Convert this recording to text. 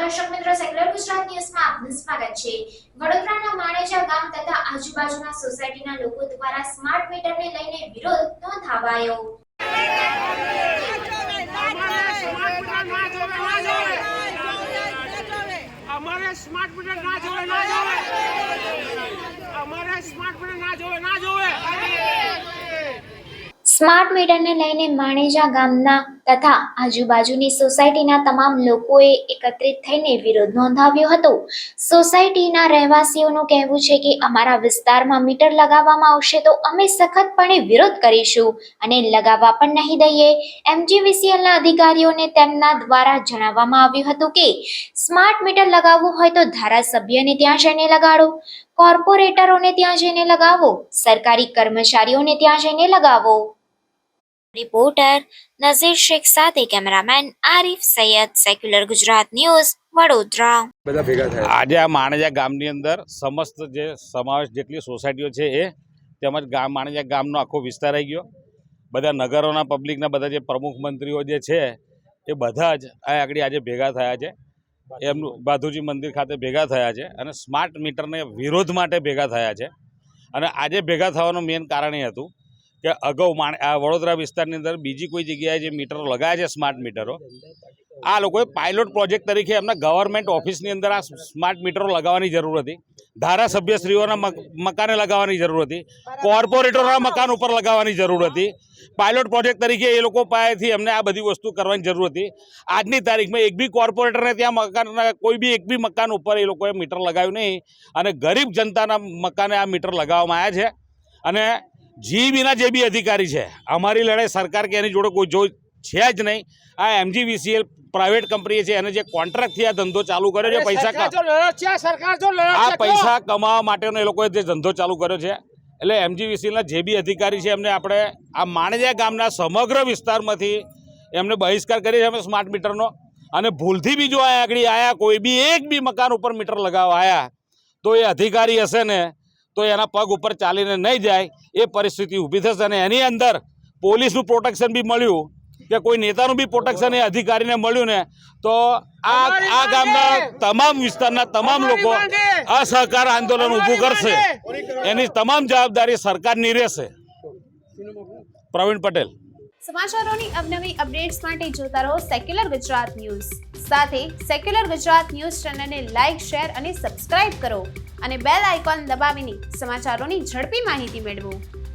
દર્શક મિત્રો, સેક્યુલર ગુજરાત ન્યૂઝમાં આપનું સ્વાગત છે। વડોદરાના માણેજા ગામ તથા આજુબાજુના સોસાયટીના લોકો દ્વારા સ્માર્ટ મીટરને લઈને વિરોધ નોંધાવાયો। અમારે સ્માર્ટ મીટર ના જોવે, ના જોવે। અમારે સ્માર્ટ મીટર ના જોવે, ના જોવે। સ્માર્ટ મીટરને લઈને માણેજા ગામના તથા આજુબાજુની સોસાયટીના તમામ લોકોએ એકત્રિત થઈને વિરોધ નોંધાવ્યો હતો। સોસાયટીના રહેવાસીઓનું કહેવું છે કે અમારા વિસ્તારમાં મીટર લગાવવામાં આવશે તો અમે સખતપણે વિરોધ કરીશું અને લગાવવા પણ નહીં દઈએ। MGVCLના અધિકારીઓને તેમના દ્વારા જણાવવામાં આવ્યું હતું કે સ્માર્ટ મીટર લગાવવું હોય તો ધારાસભ્યને ત્યાં જઈને લગાડો, કોર્પોરેટરોને ત્યાં જઈને લગાવો, સરકારી કર્મચારીઓને ત્યાં જઈને લગાવો। રિપોર્ટર નઝીર શેખ સાથે cameraman Arif Syed, secular Gujarat news, Vadodara. આજે આ માણેજા ગામની અંદર સમસ્ત જે સમાવેશ જેટલી સોસાયટીઓ છે એ તેમજ માણેજા ગામનો આખો વિસ્તાર આવી ગયો। બધા નગરોના પબ્લિકના બધા જે પ્રમુખ મંત્રીઓ જે છે એ બધા જ આગળ આજે ભેગા થયા છે। એમનું બાધુજી મંદિર ખાતે ભેગા થયા છે અને સ્માર્ટ મીટરને વિરોધ માટે ભેગા થયા છે। અને આજે ભેગા થવાનું મેઇન કારણ એ હતું કે અગાઉ આ વડોદરા વિસ્તારની અંદર બીજી કોઈ જગ્યાએ જે મીટરો લગાવ્યા છે સ્માર્ટ મીટરો, આ લોકોએ પાયલોટ પ્રોજેક્ટ તરીકે એમના ગવર્મેન્ટ ઓફિસની અંદર આ સ્માર્ટ મીટરો લગાવવાની જરૂર હતી, ધારાસભ્યશ્રીઓના મકાને લગાવવાની જરૂર હતી, કોર્પોરેટરોના મકાન ઉપર લગાવવાની જરૂર હતી। પાયલોટ પ્રોજેક્ટ તરીકે એ લોકો પાસેથી એમને આ બધી વસ્તુ કરવાની જરૂર હતી। આજની તારીખમાં એક બી કોર્પોરેટરને ત્યાં કોઈ બી એક બી મકાન ઉપર એ લોકોએ મીટર લગાવ્યું નહીં અને ગરીબ જનતાના મકાને આ મીટર લગાવવામાં આવ્યા છે। અને જીબીના જે બી અધિકારી છે, અમારી લડાઈ સરકાર કે એની જોડે કોઈ છે જ નહીં। આ MGVCL પ્રાઇવેટ કંપની છે, એને જે કોન્ટ્રાક્ટથી આ ધંધો ચાલુ કર્યો છે, પૈસા કમાવા માટેનો એ લોકોએ જે ધંધો ચાલુ કર્યો છે। એટલે MGVCLના જે બી અધિકારી છે એમને આપણે આ માણેજા ગામના સમગ્ર વિસ્તારમાંથી એમને બહિષ્કાર કરી છે અમે સ્માર્ટ મીટરનો। અને ભૂલથી બી જો આગળ આવ્યા કોઈ બી એક બી મકાન ઉપર મીટર લગાવવા આવ્યા તો એ અધિકારી હશે ને તો એના પગ ઉપર ચાલીને નહીં જાય, એ પરિસ્થિતિ ઊભી થશે। અને એની અંદર પોલીસનું પ્રોટેક્શન બી મળ્યું કે કોઈ નેતાનું બી પ્રોટેક્શન એ અધિકારીને મળ્યું ને તો આ ગામના તમામ વિસ્તારના તમામ લોકો અસહકાર આંદોલન ઊભું કરશે। એની તમામ જવાબદારી સરકારની રહેશે। પ્રવીણ પટેલ। સમાચારોની અવનવી અપડેટ્સ માટે જોતા રહો સેક્યુલર ગુજરાત ન્યૂઝ। સાથે સેક્યુલર ગુજરાત ન્યૂઝ ચેનલને લાઇક, શેર અને સબસ્ક્રાઇબ કરો અને બેલ આઇકોન દબાવીને સમાચારોની ઝડપી માહિતી મેળવો।